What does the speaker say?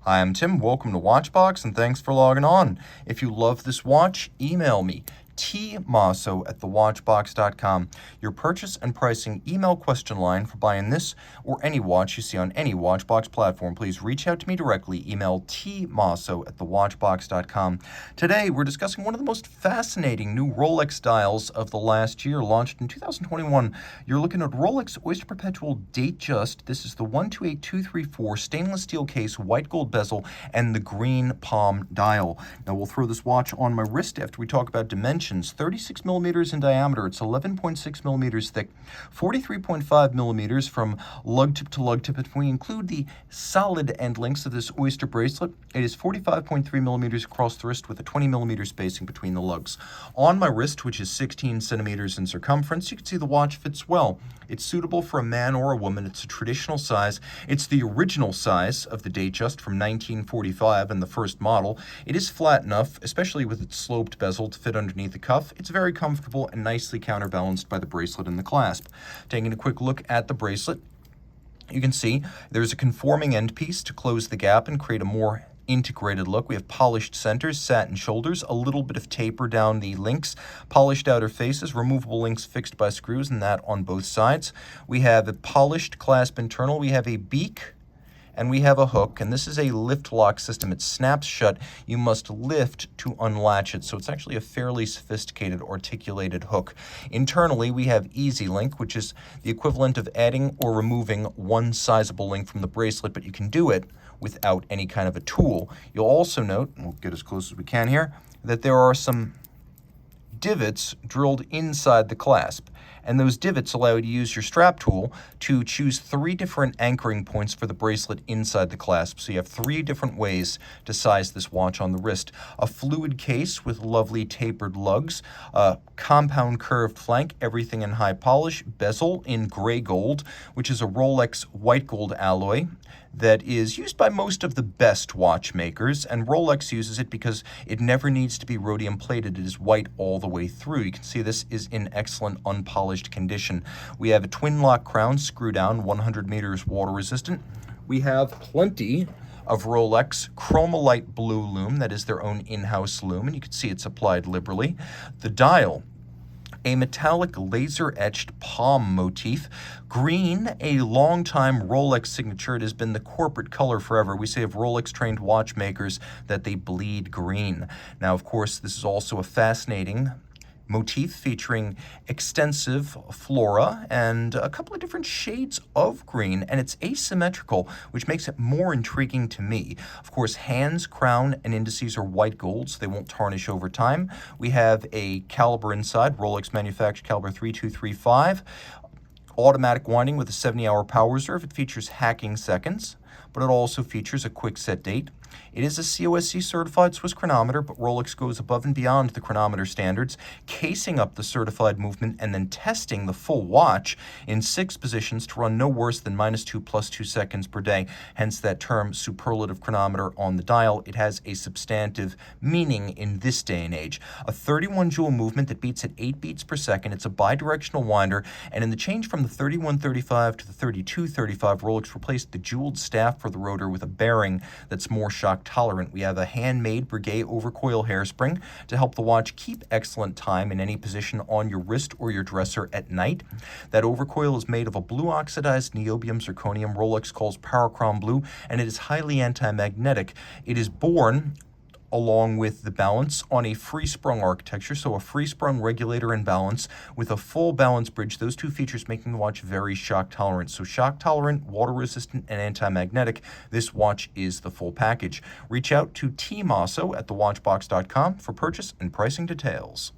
Hi, I'm Tim. Welcome to Watchbox, and thanks for logging on. If you love this watch, email me, tmosso@thewatchbox.com. Your purchase and pricing email question line for buying this or any watch you see on any Watchbox platform. Please reach out to me directly. Email tmosso@thewatchbox.com. Today, we're discussing one of the most fascinating new Rolex dials of the last year, launched in 2021. You're looking at Rolex Oyster Perpetual Datejust. This is the 128234 stainless steel case, white gold bezel, and the green palm dial. Now, we'll throw this watch on my wrist after we talk about dimensions. 36 millimeters in diameter, it's 11.6 millimeters thick, 43.5 millimeters from lug tip to lug tip. If we include the solid end links of this Oyster bracelet, it is 45.3 millimeters across the wrist with a 20 millimeter spacing between the lugs. On my wrist, which is 16 centimeters in circumference, you can see the watch fits well. It's suitable for a man or a woman. It's a traditional size. It's the original size of the Datejust from 1945 and the first model. It is flat enough, especially with its sloped bezel, to fit underneath the cuff. It's very comfortable and nicely counterbalanced by the bracelet and the clasp. Taking a quick look at the bracelet, you can see there's a conforming end piece to close the gap and create a more integrated look. We have polished centers, satin shoulders, a little bit of taper down the links, polished outer faces, removable links fixed by screws, and that on both sides. We have a polished clasp internal. We have a beak, and we have a hook, and this is a lift lock system. It snaps shut. You must lift to unlatch it, so it's actually a fairly sophisticated articulated hook. Internally, we have Easy Link, which is the equivalent of adding or removing one sizable link from the bracelet, but you can do it without any kind of a tool. You'll also note, and we'll get as close as we can here, that there are some divots drilled inside the clasp. And those divots allow you to use your strap tool to choose 3 different anchoring points for the bracelet inside the clasp. So you have 3 different ways to size this watch on the wrist. A fluid case with lovely tapered lugs, a compound curved flank, everything in high polish, bezel in gray gold, which is a Rolex white gold alloy that is used by most of the best watchmakers, and Rolex uses it because it never needs to be rhodium plated. It is white all the way through. You can see this is in excellent unpolished condition. We have a twin lock crown, screw down, 100 meters water resistant. We have plenty of Rolex Chromolite blue lume, that is their own in-house lume, and you can see it's applied liberally. The dial, a metallic laser-etched palm motif. Green, a long-time Rolex signature. It has been the corporate color forever. We say of Rolex-trained watchmakers that they bleed green. Now, of course, this is also a fascinating motif featuring extensive flora and a couple of different shades of green, and it's asymmetrical, which makes it more intriguing to me. Of course, hands, crown, and indices are white gold, so they won't tarnish over time. We have a caliber inside, Rolex manufactured caliber 3235, automatic winding with a 70-hour power reserve. It features hacking seconds, but it also features a quick set date. It is a COSC certified Swiss chronometer, but Rolex goes above and beyond the chronometer standards, casing up the certified movement and then testing the full watch in 6 positions to run no worse than -2 + 2 seconds per day. Hence that term superlative chronometer on the dial. It has a substantive meaning in this day and age. A 31 joule movement that beats at 8 beats per second. It's a bidirectional winder, and in the change from the 3135 to the 3235, Rolex replaced the jeweled staff for the rotor with a bearing that's more shock tolerant. We have a handmade Breguet overcoil hairspring to help the watch keep excellent time in any position on your wrist or your dresser at night. That overcoil is made of a blue oxidized niobium zirconium Rolex calls Parachrom Blue, and it is highly anti-magnetic. It is born along with the balance on a free-sprung architecture, so a free-sprung regulator and balance with a full balance bridge, those 2 features making the watch very shock tolerant. So shock tolerant, water resistant, and anti-magnetic, this watch is the full package. Reach out to Team Mosso at thewatchbox.com for purchase and pricing details.